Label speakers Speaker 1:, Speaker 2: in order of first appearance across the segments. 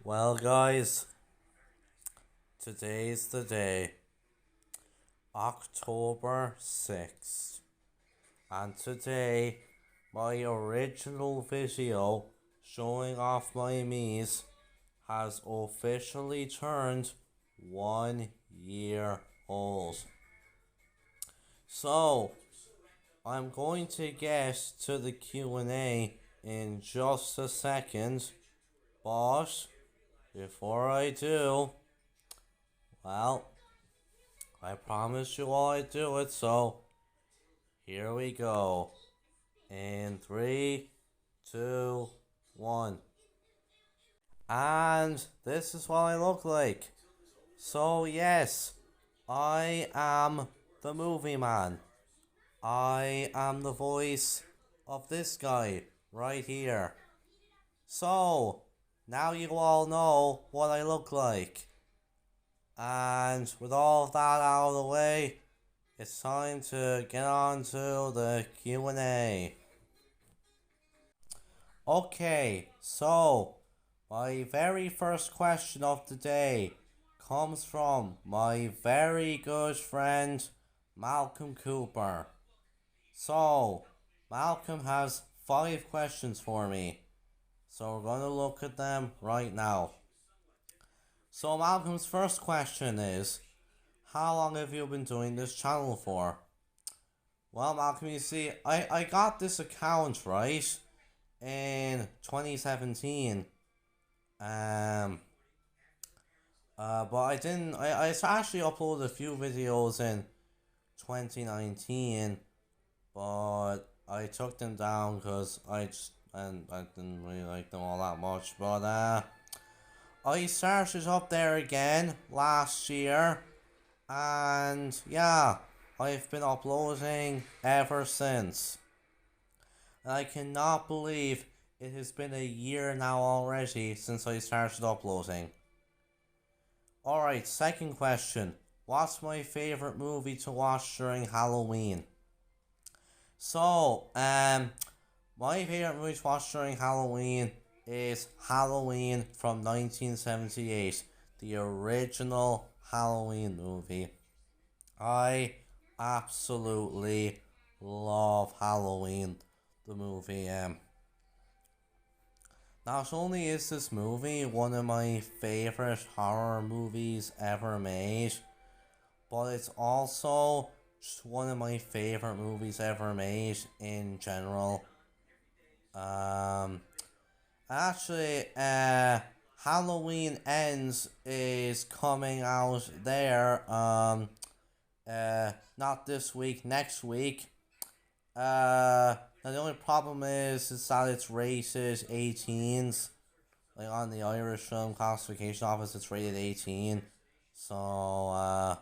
Speaker 1: Well, guys, today's the day, October 6th, and today my original video showing off my Mii's has officially turned 1 year old. So, I'm going to get to the Q&A in just a second, but before I do, well, I promised you all I'd do it, so here we go. In 3, 2, 1. And this is what I look like. So, yes, I am the movie man. I am the voice of this guy right here. So, now you all know what I look like. And with all of that out of the way, it's time to get on to the Q&A. Okay, so my very first question of the day comes from my very good friend Malcolm Cooper. So, Malcolm has 5 questions for me. So we're going to look at them right now. So Malcolm's first question is, how long have you been doing this channel for? Well, Malcolm, you see, I got this account, right, in 2017. But I didn't, I actually uploaded a few videos in 2019, but I took them down because I didn't really like them all that much. But I started up there again last year, and yeah, I've been uploading ever since. And I cannot believe it has been a year now already since I started uploading. Alright, second question. What's my favourite movie to watch during Halloween? So, my favourite movie to watch during Halloween is Halloween from 1978, the original Halloween movie. I absolutely love Halloween, the movie. Not only is this movie one of my favorite horror movies ever made, but it's also just one of my favorite movies ever made in general. Actually, Halloween Ends is coming out there. Not this week, next week. Now the only problem is that it's rated 18s. Like on the Irish Film Classification Office, it's rated 18. So,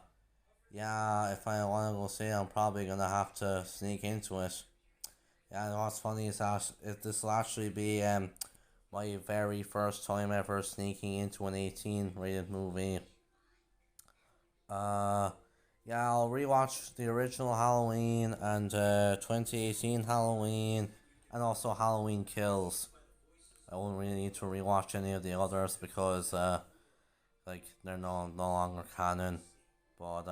Speaker 1: yeah, if I want to go see it, I'm probably gonna have to sneak into it. Yeah, and what's funny is that this will actually be my very first time ever sneaking into an 18 rated movie. Yeah, I'll rewatch the original Halloween and 2018 Halloween and also Halloween Kills. I won't really need to rewatch any of the others because like they're no longer canon. But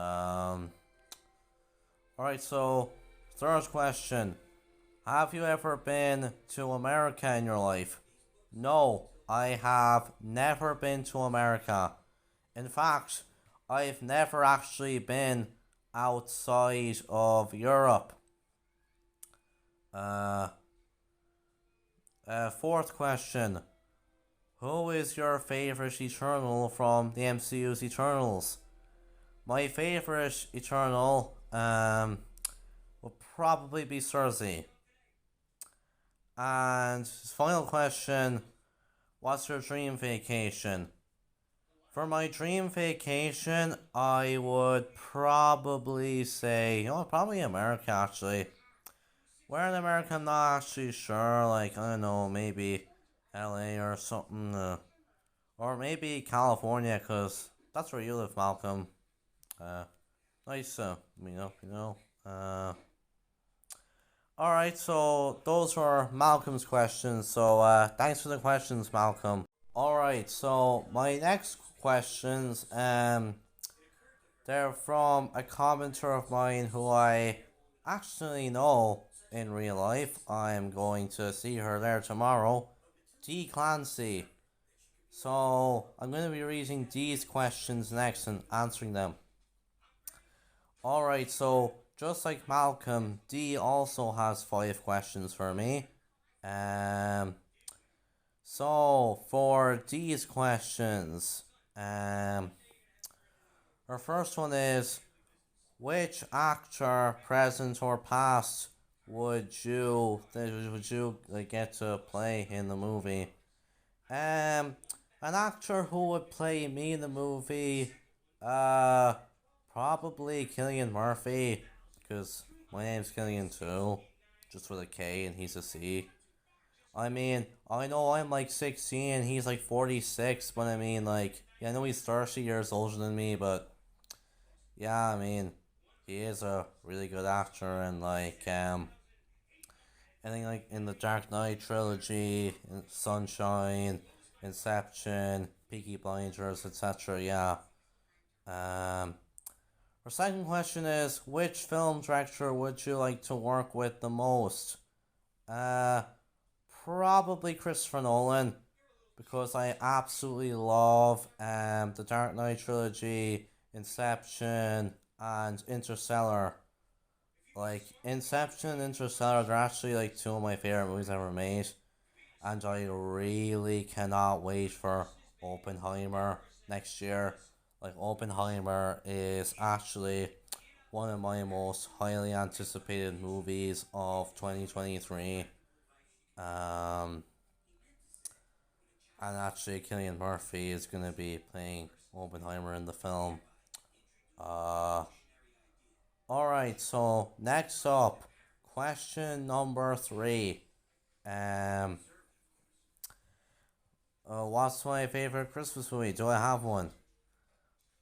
Speaker 1: alright, so third question. Have you ever been to America in your life? No, I have never been to America. In fact, I've never actually been outside of Europe. Fourth question. Who is your favorite Eternal from the MCU's Eternals? My favorite Eternal will probably be Cersei. And final question. What's your dream vacation? For my dream vacation, I would probably say, probably America actually. Where in America, I'm not actually sure. Like, I don't know, maybe LA or something. Or maybe California, because that's where you live, Malcolm. Nice, Alright, so those were Malcolm's questions. So, thanks for the questions, Malcolm. Alright, so my next questions, they're from a commenter of mine who I actually know in real life. I'm going to see her there tomorrow. D Clancy. So I'm going to be reading D's questions next and answering them. Alright, so just like Malcolm, D also has 5 questions for me. Um, so for D's questions, um, our first one is, which actor, present or past, would you like, get to play in the movie? Um, an actor who would play me in the movie, uh, probably Killian Murphy, because my name's Killian too, just with a K and he's a C. I mean, I know I'm like 16 and he's like 46, but I mean, like, yeah, I know he's 30 years older than me, but yeah, I mean, he is a really good actor, and like, I think like in the Dark Knight trilogy, in Sunshine, Inception, Peaky Blinders, etc. Yeah. Um, our second question is, which film director would you like to work with the most? Uh, Probably Christopher Nolan, because I absolutely love the Dark Knight trilogy, Inception, and Interstellar. Like Inception and Interstellar, they're actually like two of my favorite movies ever made, and I really cannot wait for Oppenheimer next year. Like Oppenheimer is actually one of my most highly anticipated movies of 2023. Um, and actually, Killian Murphy is gonna be playing Oppenheimer in the film. Uh, all right. So next up, question number 3. Um, what's my favorite Christmas movie? Do I have one?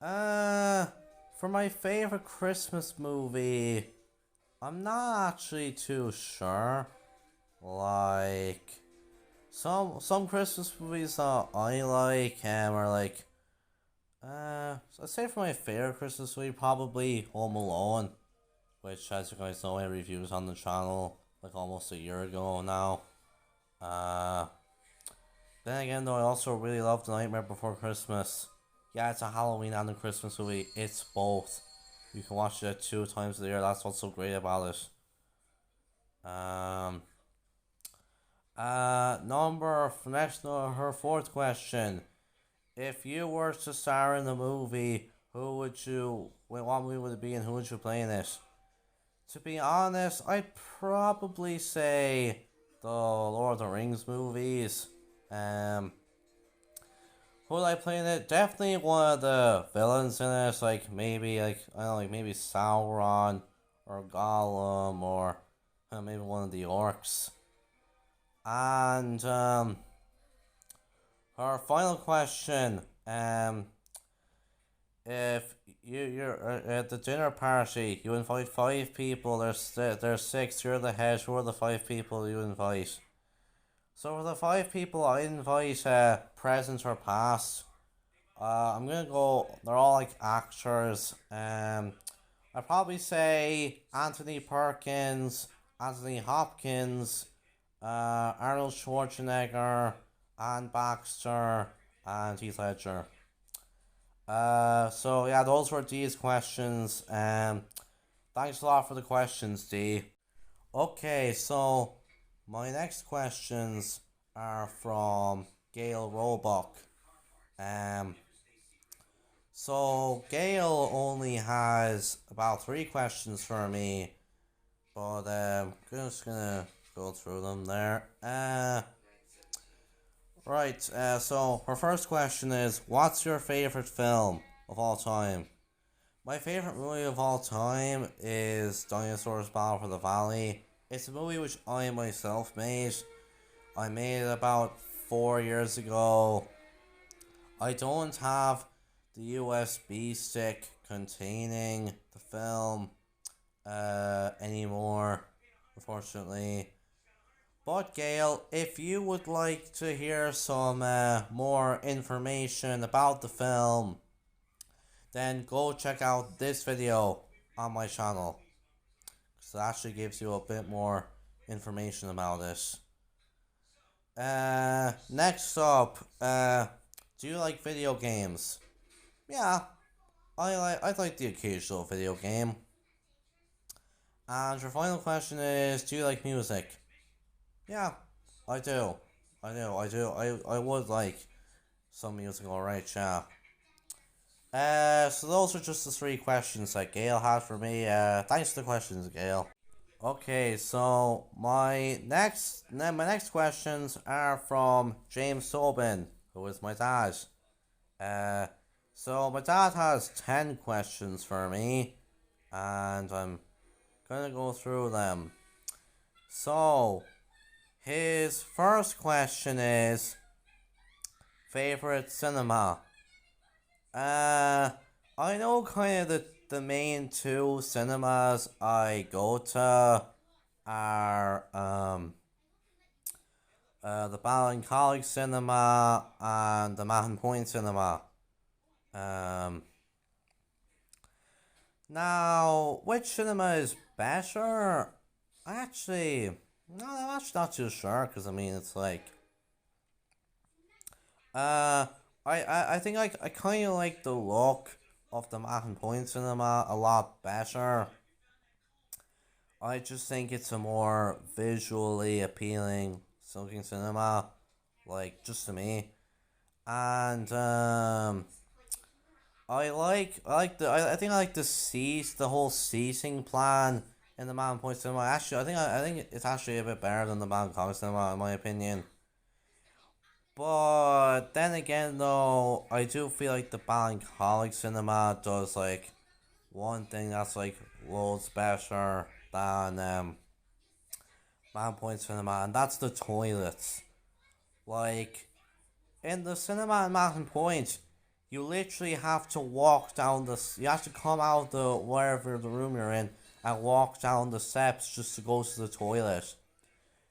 Speaker 1: Uh, for my favorite Christmas movie, I'm not actually too sure. Like some Christmas movies that I like are like so I'd say for my favorite Christmas movie probably Home Alone, which as you guys know I reviewed on the channel like almost a year ago now. Uh then again though I also really love The Nightmare Before Christmas. Yeah, it's a Halloween and a Christmas movie. It's both. You can watch it 2 times a year. That's what's so great about it. Um, her fourth question. If you were to star in the movie, what movie would it be and who would you play in it? To be honest, I'd probably say the Lord of the Rings movies. Um, who would I play in it? Definitely one of the villains in it, like maybe I don't know, like maybe Sauron or Gollum or maybe one of the orcs. And our final question. If you're at the dinner party, you invite 5 people. There's 6. You're the head. Who are the 5 people you invite? So for the 5 people I invite, present or past, I'm gonna go. They're all like actors. I'd probably say Anthony Perkins, Anthony Hopkins, Arnold Schwarzenegger, Anne Baxter, and Heath Ledger. So yeah, those were D's questions. Thanks a lot for the questions, D. Okay, so my next questions are from Gail Roebuck. Um, so Gail only has about 3 questions for me, but just gonna go through them there. Right. So her first question is, what's your favorite film of all time? My favorite movie of all time is Dinosaurs Battle for the Valley. It's a movie which I myself made. I made it about 4 years ago. I don't have the USB stick containing the film anymore, unfortunately. But Gail, if you would like to hear some more information about the film, then go check out this video on my channel. So it actually gives you a bit more information about it. Next up, do you like video games? Yeah, I like the occasional video game. And your final question is, do you like music? Yeah, I do. I would like some music, alright, yeah. So those are just the three questions that Gail had for me. Thanks for the questions, Gail. Okay, so my next questions are from James Sobin, who is my dad. Uh, so my dad has 10 questions for me, and I'm gonna go through them. So, his first question is favorite cinema. I know kind of the main two cinemas I go to are the Ballincollig Cinema and the Mahon Point Cinema. Um, Now which cinema is better? Actually, no, I'm actually not too sure because I mean it's like uh I think I kind of like the look of the Mahon Point Cinema a lot better. I just think it's a more visually appealing looking cinema, like just to me. And I think I like the whole seating plan in the Mountain Point Cinema. Actually, I think it's actually a bit better than the Mountain Comic Cinema in my opinion. But then again, though, I do feel like the Ballincollig Cinema does like one thing that's like loads better than Mountain Point Cinema, and that's the toilets. Like in the cinema in Mountain Point, you literally have to walk down the. You have to come out the wherever the room you're in and walk down the steps just to go to the toilet.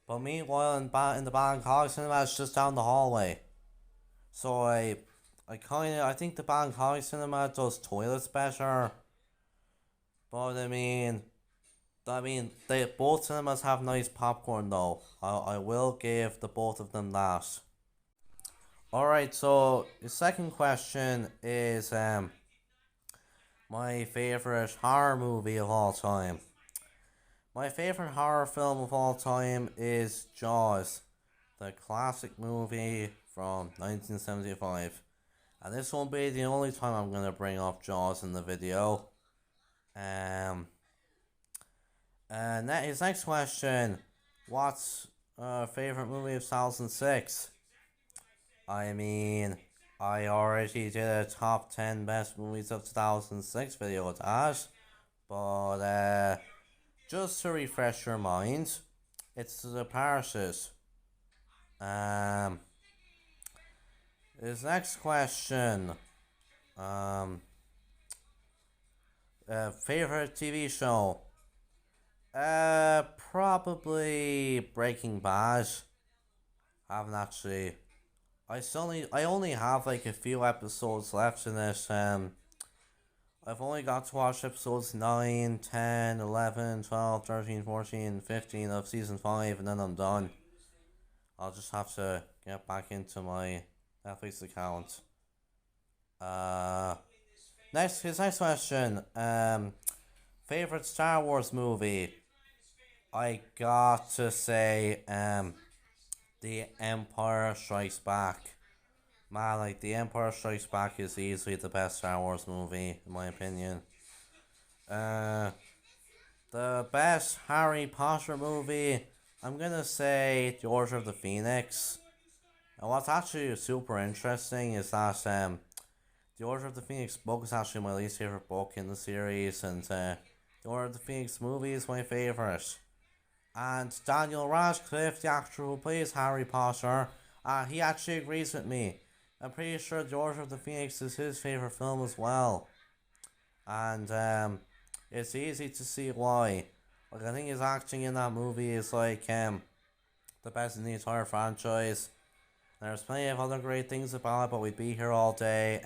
Speaker 1: But meanwhile, in the Ballincollig Cinema, it's just down the hallway. So I think the Ballincollig Cinema does toilets better. But they both cinemas have nice popcorn though. I will give the both of them that. Alright, so the second question is my favorite horror movie of all time. My favorite horror film of all time is Jaws, the classic movie from 1975. And this won't be the only time I'm going to bring up Jaws in the video. And his next question, what's favorite movie of 2006? I mean, I already did a top 10 best movies of 2006 video with that. But just to refresh your mind, it's The Parasite. Um, his next question, favorite TV show? Probably Breaking Bad. Haven't actually. I only have like a few episodes left in it. I've only got to watch episodes 9, 10, 11, 12, 13, 14, 15 of season 5 and then I'm done. I'll just have to get back into my Netflix account. His next question. Favorite Star Wars movie? I got to say, The Empire Strikes Back. Man, like, The Empire Strikes Back is easily the best Star Wars movie, in my opinion. The best Harry Potter movie, I'm gonna say The Order of the Phoenix. And what's actually super interesting is that, The Order of the Phoenix book is actually my least favorite book in the series, and, The Order of the Phoenix movie is my favorite. And Daniel Radcliffe, the actor who plays Harry Potter, he actually agrees with me. I'm pretty sure The Order of the Phoenix is his favourite film as well. And it's easy to see why. Like, I think his acting in that movie is like the best in the entire franchise. There's plenty of other great things about it, but we'd be here all day.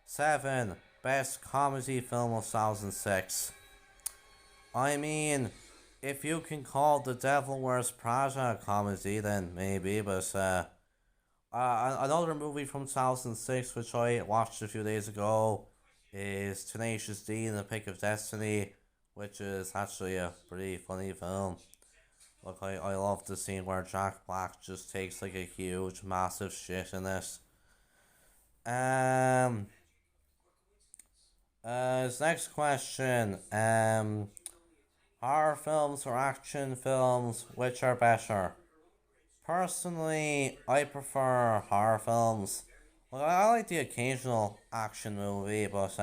Speaker 1: 7. Best comedy film of 2006. I mean, if you can call The Devil Wears Prada a comedy, then maybe, but another movie from 2006, which I watched a few days ago, is Tenacious D and the Pick of Destiny, which is actually a pretty funny film. Look, I love the scene where Jack Black just takes like a huge, massive shit in it. Um, his next question. Horror films or action films, which are better? Personally, I prefer horror films. Well, I like the occasional action movie, but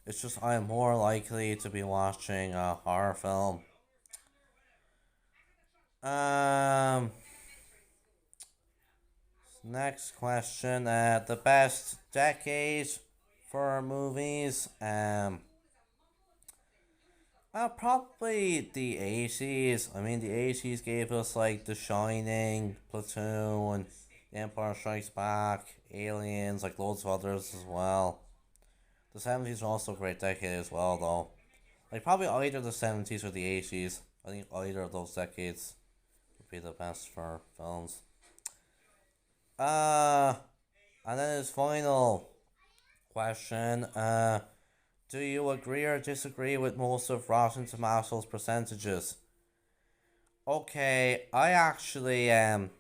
Speaker 1: it's just I'm more likely to be watching a horror film. Um, Next question. The best decade for movies. Probably the 80s. I mean, the 80s gave us like The Shining, Platoon, The Empire Strikes Back, Aliens, like loads of others as well. The 70s are also a great decade as well, though. Like, probably either the 70s or the 80s. I think either of those decades would be the best for films. Uh, and then his final question. Do you agree or disagree with most of Rotten Tomatoes percentages? Okay, I actually I'm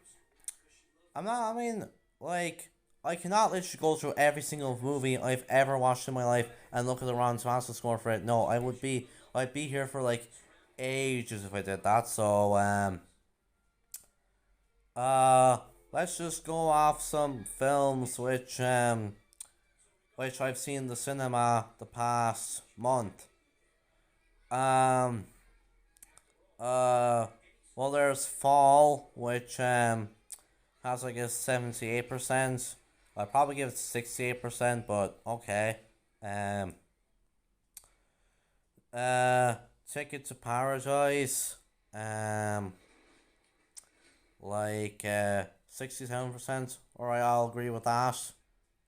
Speaker 1: not. I mean, like, I cannot literally go through every single movie I've ever watched in my life and look at the Rotten Tomatoes score for it. No, I'd be here for like ages if I did that. So uh, let's just go off some films which I've seen in the cinema the past month. Um, uh, well, there's Fall, which has like a 78%. I'd probably give it 68%, but okay. Um, uh, Ticket to Paradise, um, like 67%. Alright, I'll agree with that.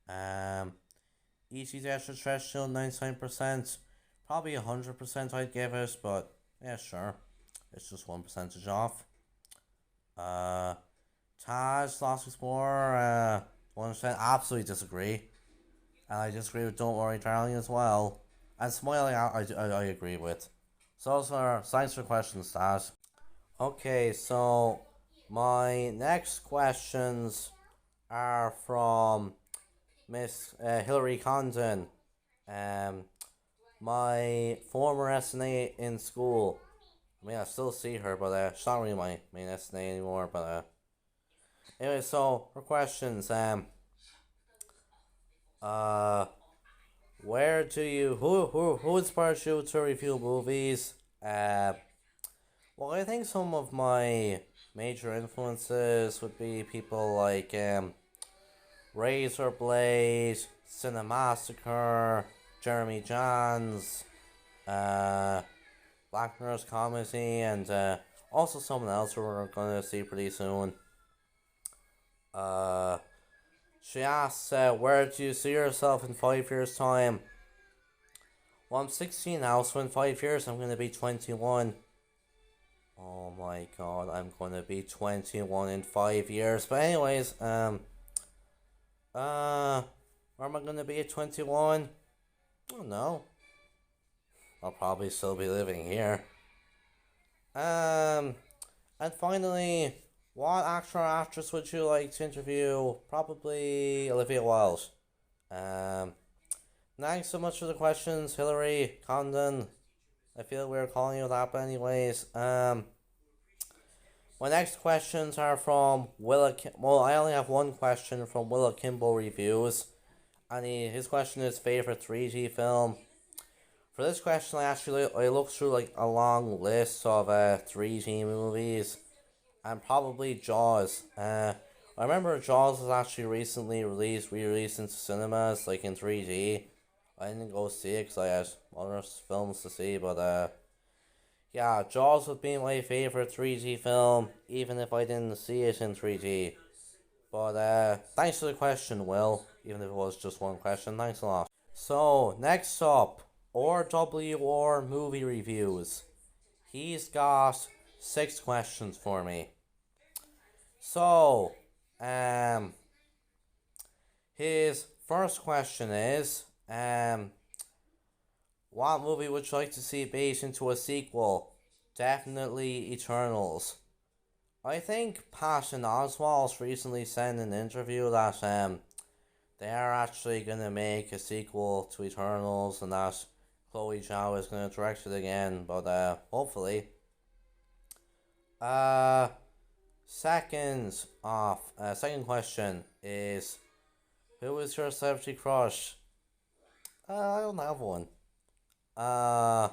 Speaker 1: Um, ET Extraterrestrial, 99%. Probably 100% I'd give it, but yeah, sure. It's just 1% off. Uh, Taj, Lost Explorer, 1%. Absolutely disagree. And I disagree with Don't Worry Darling as well. And Smiling I agree with. So those are science for questions, Taj. Okay, so my next questions are from Miss Hillary Condon, um, my former SNA in school. I mean, I still see her, but she's not really my main SNA anymore. But anyway, so her questions. Uh, where do you who inspires you to review movies? Well, I think some of my major influences would be people like Razorblade, Cinemassacre, Jeremy Jahns, uh, Black Nurse Comedy, and also someone else who we're gonna see pretty soon. Uh, she asks, where do you see yourself in 5 years' time? Well, I'm 16 now, so in 5 years I'm gonna be 21. Oh my god, I'm gonna be 21 in 5 years. But anyways, where am I gonna be at 21? Oh no. I'll probably still be living here. Um, and finally, what actor or actress would you like to interview? Probably Olivia Wilde. Um, Thanks so much for the questions, Hillary Condon. I feel we're calling you that, but anyways, my next questions are from Willa. Well, I only have one question from Willa Kimbo Reviews, and his question is favorite 3D film. For this question, I looked through like a long list of 3D movies, and probably Jaws. I remember Jaws was actually recently re-released into cinemas, like in 3D. I didn't go see it because I had other films to see, but Yeah, Jaws would be my favorite 3D film, even if I didn't see it in 3D. But thanks for the question, Will. Even if it was just one question, thanks a lot. So next up, RWR movie reviews. He's got 6 questions for me. So, um, his first question is, what movie would you like to see based into a sequel? Definitely Eternals. I think Patton Oswalt recently said in an interview that they are actually gonna make a sequel to Eternals and that Chloe Zhao is gonna direct it again, but hopefully. Uh second question is, who is your celebrity crush? I don't have one. Uh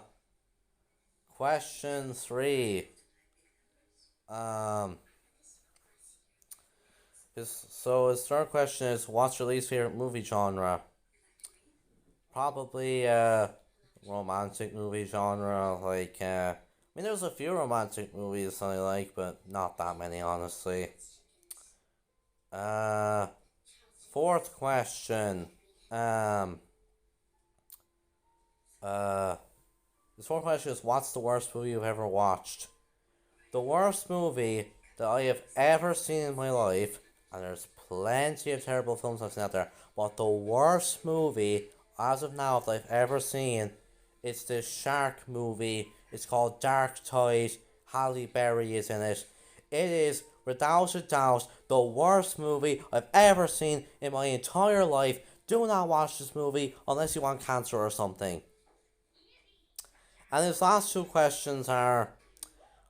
Speaker 1: Question 3. Um his third question is, what's your least favorite movie genre? Probably romantic movie genre. Like I mean, there's a few romantic movies I like, but not that many, honestly. Uh, Fourth question. Um, uh, this fourth question is, what's the worst movie you've ever watched? The worst movie that I have ever seen in my life, and there's plenty of terrible films I've seen out there, but the worst movie as of now that I've ever seen, it's this shark movie. It's called Dark Tide. Halle Berry is in it. It is, without a doubt, the worst movie I've ever seen in my entire life. Do not watch this movie unless you want cancer or something. And his last 2 questions are,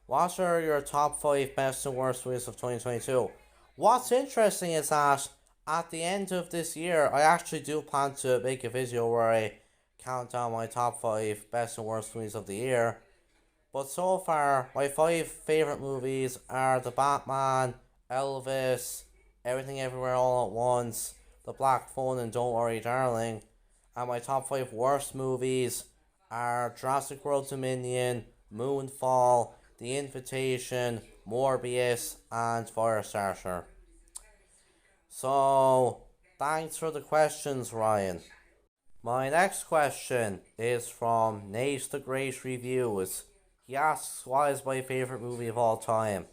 Speaker 1: what are your top 5 best and worst movies of 2022? What's interesting is that at the end of this year, I actually do plan to make a video where I count down my top 5 best and worst movies of the year. But so far, my 5 favourite movies are The Batman, Elvis, Everything Everywhere All at Once, The Black Phone, and Don't Worry Darling. And my top 5 worst movies are Jurassic World Dominion, Moonfall, The Invitation, Morbius, and Firestarter. So, thanks for the questions, Ryan. My next question is from Nate the Great Reviews. He asks, what is my favourite movie of all time?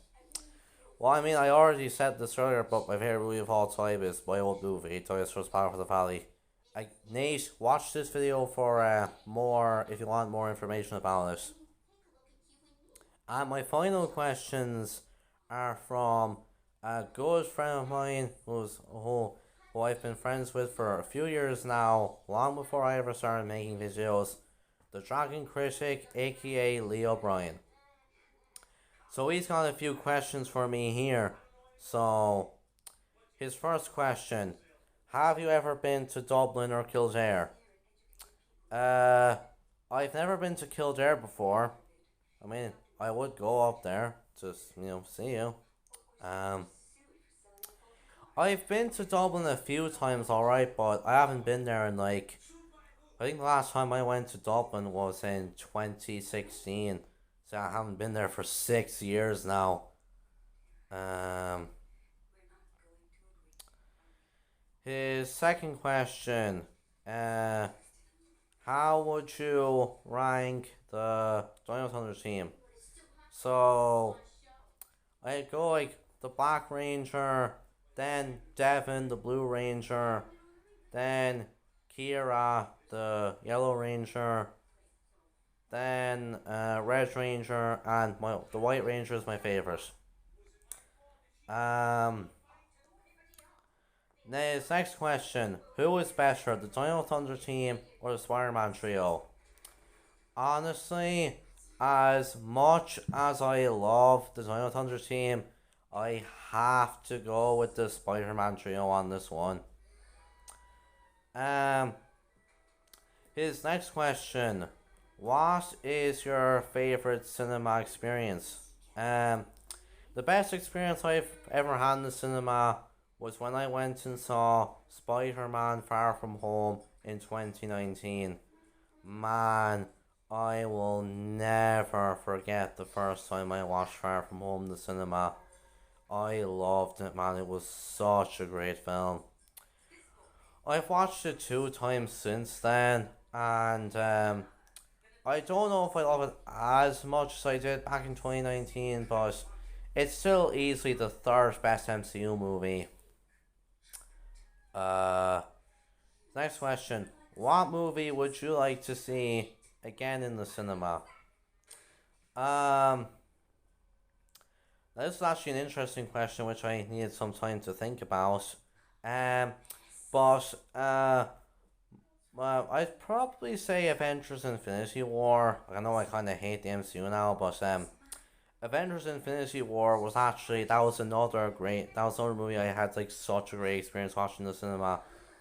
Speaker 1: Well, I mean, I already said this earlier, but my favourite movie of all time is my old movie, Toy Story Power for the Valley. Nate, watch this video for more, if you want more information about it. And my final questions are from a good friend of mine who I've been friends with for a few years now, long before I ever started making videos, the Dragon Critic, aka Lee O'Brien. So he's got a few questions for me here. So, his first question, have you ever been to Dublin or Kildare? Uh, I've never been to Kildare before. I mean, I would go up there to, see you. Um, I've been to Dublin a few times, alright, but I haven't been there in like, I think the last time I went to Dublin was in 2016. So I haven't been there for 6 years now. Um, his second question, how would you rank the Dino Thunder team? So I'd go like the Black Ranger, then Devon, the Blue Ranger, then Kira, the Yellow Ranger, then Red Ranger, and the White Ranger is my favorite. Um, next question: who is better, the Dino Thunder team or the Spider-Man trio? Honestly, as much as I love the Dino Thunder team, I have to go with the Spider-Man trio on this one. Um, his next question: what is your favorite cinema experience? The best experience I've ever had in the cinema was when I went and saw Spider-Man Far From Home in 2019. Man, I will never forget the first time I watched Far From Home in the cinema. I loved it, man. It was such a great film. I've watched it 2 times since then, and I don't know if I love it as much as I did back in 2019, but it's still easily the third best MCU movie. Uh, Next question. What movie would you like to see again in the cinema? Um, this is actually an interesting question, which I needed some time to think about. Um, but well, I'd probably say Avengers: Infinity War. I know I kind of hate the MCU now, but Avengers: Infinity War was actually that was another movie I had like such a great experience watching in the cinema.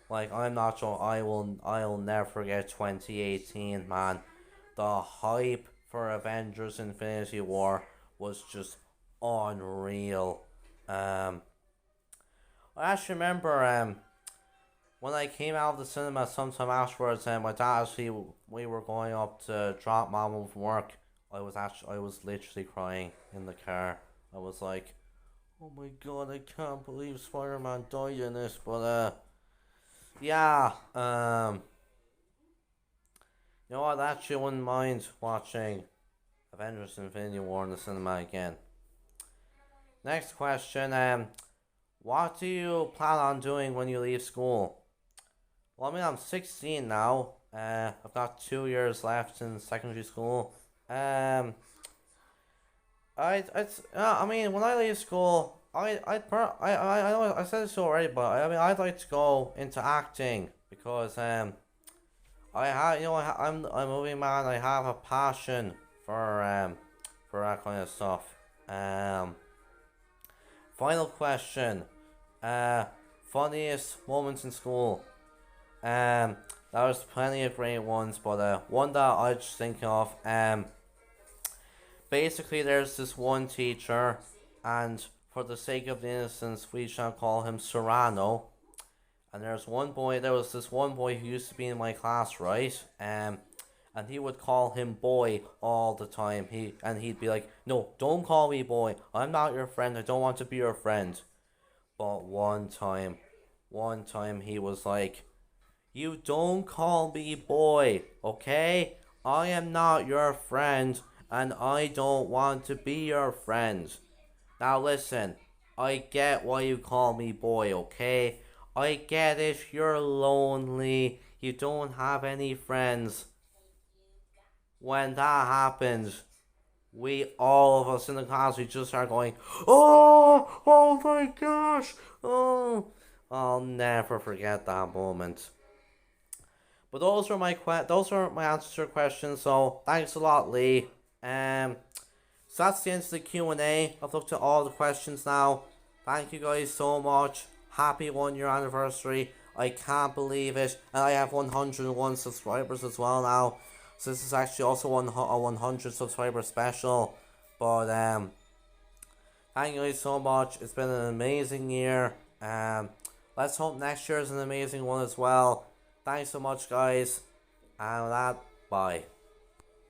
Speaker 1: Like I'm not sure I'll never forget 2018, man. The hype for Avengers: Infinity War was just unreal. Um, I actually remember when I came out of the cinema sometime afterwards, and my dad actually we were going up to drop mom home from work. I was literally crying in the car. I was like, oh my god, I can't believe Spider Man died in this. But yeah, you know what? I actually wouldn't mind watching Avengers: Infinity War in the cinema again. Next question. What do you plan on doing when you leave school? Well, I mean, I'm 16 now. I've got 2 years left in secondary school. Um, I mean, when I leave school, I know I said this already, but I mean, I'd like to go into acting because I have, you know, I'm a movie man. I have a passion for that kind of stuff. Um, Final question. Uh, Funniest moments in school. Um, there was plenty of great ones, but one that I just think of. Basically, there's this one teacher, and for the sake of the innocence, we shall call him Serrano. And there was this one boy who used to be in my class, right? And he would call him boy all the time. He'd be like, "No, don't call me boy. I'm not your friend. I don't want to be your friend." But one time he was like, "You don't call me boy, okay? I am not your friend, and I don't want to be your friend." Now listen, I get why you call me boy, okay? I get if you're lonely, you don't have any friends. When that happens, all of us in the class, we just start going, oh my gosh, oh. I'll never forget that moment. But those are my answers to your questions. So thanks a lot, Lee. So that's the end of the Q&A. I've looked at all the questions now. Thank you guys so much. Happy 1 year anniversary. I can't believe it. And I have 101 subscribers as well now. So this is actually also a 100 subscriber special. But thank you guys so much. It's been an amazing year. Let's hope next year is an amazing one as well. Thanks so much, guys. And with that, bye.